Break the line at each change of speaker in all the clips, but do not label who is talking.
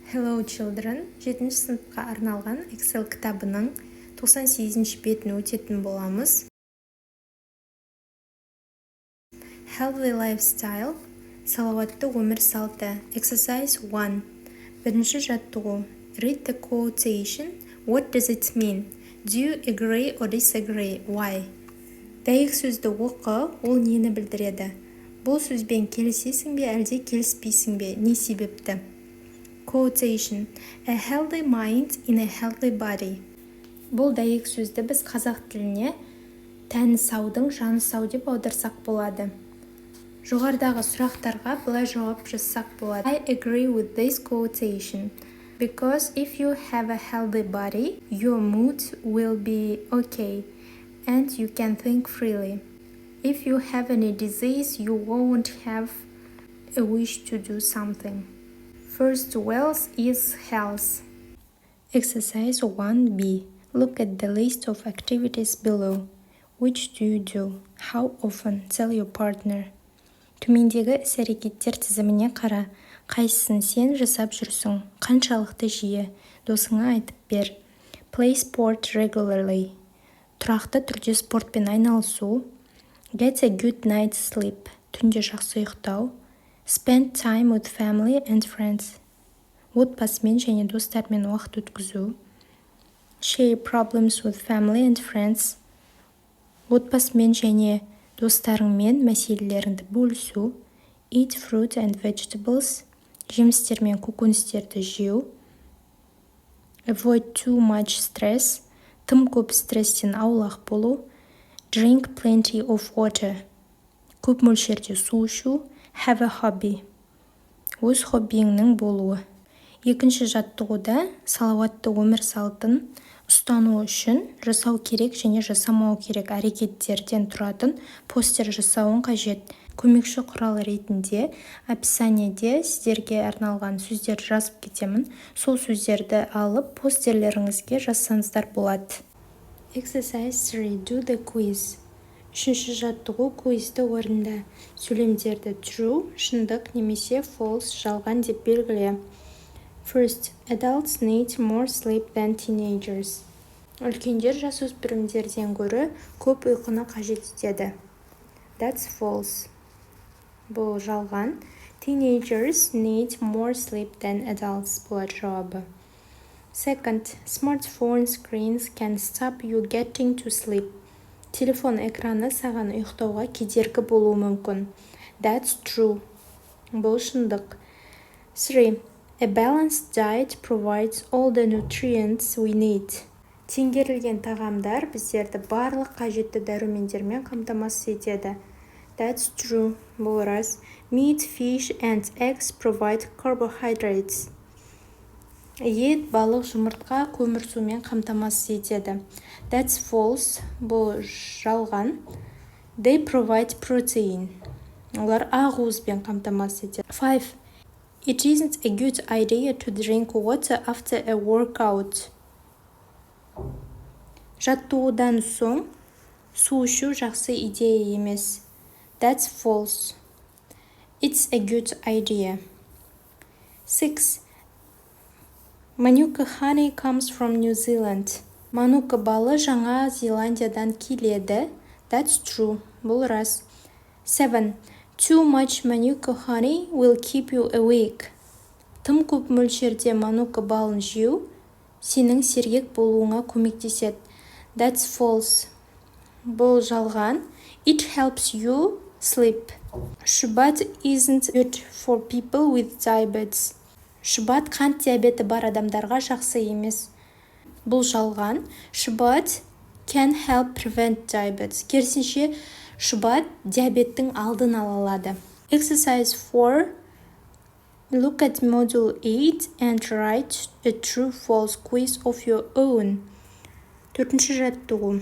Hello children, 7-ші сыныпқа арналған Excel кітабының 98-ші бетін өтетін боламыз. Healthy lifestyle, салауатты өмір салты. Exercise 1. Бірінші жаттығу. Read the quotation. What does it mean? Do you agree or disagree? Why? Дәйек сөзді оқы, ол нені білдіреді? Бұл сөзбен келісесің бе, әлде келіспейсің бе? Не себепті? Quotation. A healthy mind in a healthy body. Бұл дәйек сөзді біз қазақ тіліне тәні саудың жаны сау деп аударсақ болады. Жоғарыдағы сұрақтарға былай жауап жазсақ болады. I agree with this quotation. Because if you have a healthy body, your mood will be okay and you can think freely. If you have any disease, you won't have a wish to do something. First wealth is health. Exercise 1B. Look at the list of activities below. Which do you do? How often? Tell your partner. Төмендегі іс-әрекеттер тізіміне қара. Қайсысын сен жасап жүрсің? Қаншалықты жиі? Досыңа айтып бер. Play sport regularly. Тұрақты түрде спортпен айналысу. Get a good night's sleep. Түнде жақсы ұйықтау. Spend time with family and friends. Отбасымен және достармен уақыт өткізу. Share problems with family and friends. Отбасымен және достарыңмен мәселелеріңді бөлісу. Eat fruit and vegetables. Жемістер мен көкөністерді жеу. Avoid too much stress. Тым көп стресстен аулақ болу. Drink plenty of water. Көп мөлшерде су ішу. Have a hobby. Өз хоббиіңнің болуы. Екінші жаттығуда салауатты өмір салтын ұстану үшін жасау керек және жасамау керек әрекеттерден тұратын постер жасауын қажет. Көмекші құрал ретінде описаниеде сіздерге арналған сөздер жазып кетемін. Сол сөздерді алып постерлеріңізге жазсаңыздар болады. Exercise 3. Do the quiz. Үшінші жаттығу квизді орында. Сөйлемдерді true, шындық немесе false, жалған деп белгіле. First, adults need more sleep than teenagers. Үлкендер жасөспірімдерден гөрі көп ұйқыны қажет етеді. That's false. Бұл жалған. Teenagers need more sleep than adults. Болады жауабы. Second, smartphone screens can stop you getting to sleep. Телефон экраны саған ұйықтауға кедергі болуы мүмкін. That's true. Бұл шындық. 3. A balanced diet provides all the nutrients we need. Теңгерілген тағамдар біздерді барлық қажетті дәрумендермен қамтамасыз етеді. That's true. Бұл рас. Meat, fish and eggs provide carbohydrates. Ет, балық, жұмыртқа көмір сумен қамтамасыз етеді. That's false. Бұл жалған. They provide protein. Олар ақуызбен қамтамасыз етеді. 5. It isn't a good idea to drink water after a workout. Жаттығудан соң су ішу жақсы идея емес. That's false. It's a good idea. 6. Manuka honey comes from New Zealand. Манука балы Жаңа Зеландиядан келеді. That's true. Бұл рас. 7. Too much manuka honey will keep you awake. Тым көп мөлшерде манука балын жеу сенің сергек болуыңа көмектеседі. That's false. Бұл жалған. It helps you sleep. Шұбат isn't good for people with diabetes. Шұбат қант диабеті бар адамдарға жақсы емес. Бұл жалған. Шұбат can help prevent diabetes. Керісінше, шұбат диабеттің алдын ала алады. Exercise 4. Look at module 8 and write a true-false quiz of your own. Төртінші жаттығу.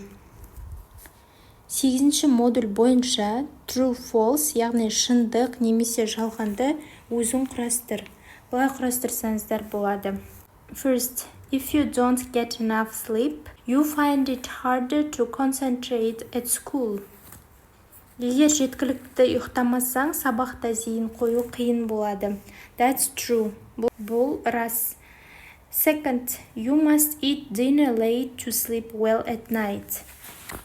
8-ші модуль бойынша true-false, яғни шындық немесе жалғанды өзің құрастыр. Бұлай құрастырсаңыздар болады. First, if you don't get enough sleep, you find it harder to concentrate at school. Егер жеткілікті ұйықтамасаң, сабақта зейін қою қиын болады. That's true. Бұл рас. Second, you must eat dinner late to sleep well at night.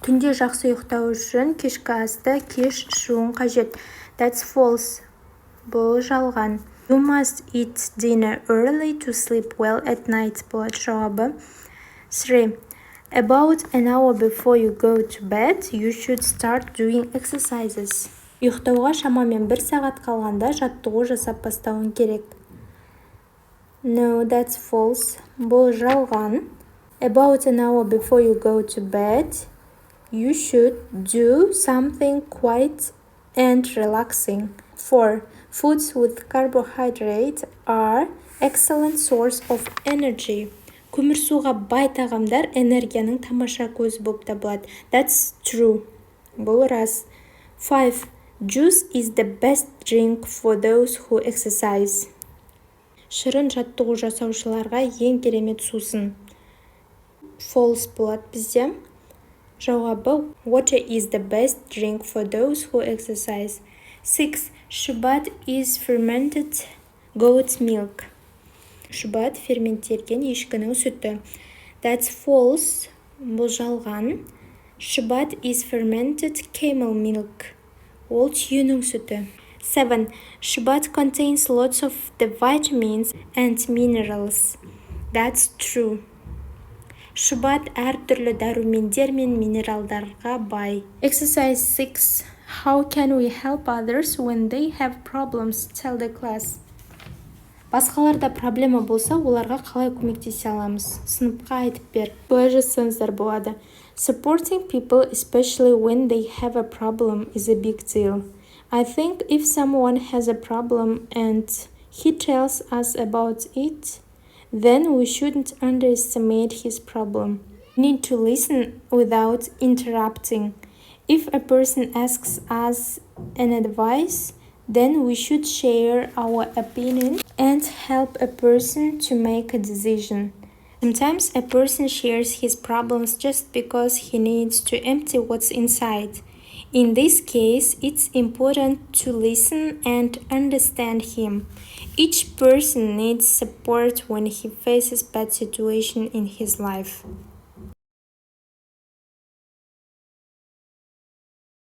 Түнде жақсы ұйықтау үшін кешкі асты кеш ішуің қажет. That's false. Бұл жалған. You must eat dinner early to sleep well at night. Болады жауабы. 3. About an hour before you go to bed, you should start doing exercises. Ұйықтауға шамамен 1 сағат қалғанда жаттығу жасап бастауың керек. No, that's false. Бұл жалған. About an hour before you go to bed, you should do something quiet and relaxing. 4. Foods with carbohydrate are excellent source of energy. Көмірсуға бай тағамдар энергияның тамаша көзі болып табылады. That's true. Бұл рас. 5. Juice is the best drink for those who exercise. Шырын жаттығу жасаушыларға ең керемет сусын. False болады бізде. Жауабы water is the best drink for those who exercise. 6. Шыбат is fermented goat milk. Шыбат ферменттелген ешкінің сүті. That's false. Бұл жалған. Шыбат is fermented camel milk. Ол түйенің сүті. 7. Шыбат contains lots of the vitamins and minerals. That's true. Шыбат әртүрлі дәрумендер мен минералдарға бай. Exercise 6. How can we help others when they have problems? Tell the class. Басқаларда проблема болса, оларға қалай көмектесе аламыз? Сыныпқа айтып бер. Былай жазсаңыздар болады. Supporting people, especially when they have a problem, is a big deal. I think if someone has a problem and he tells us about it, then we shouldn't underestimate his problem. We need to listen without interrupting. If a person asks us an advice, then we should share our opinion and help a person to make a decision. Sometimes a person shares his problems just because he needs to empty what's inside. In this case, it's important to listen and understand him. Each person needs support when he faces bad situation in his life.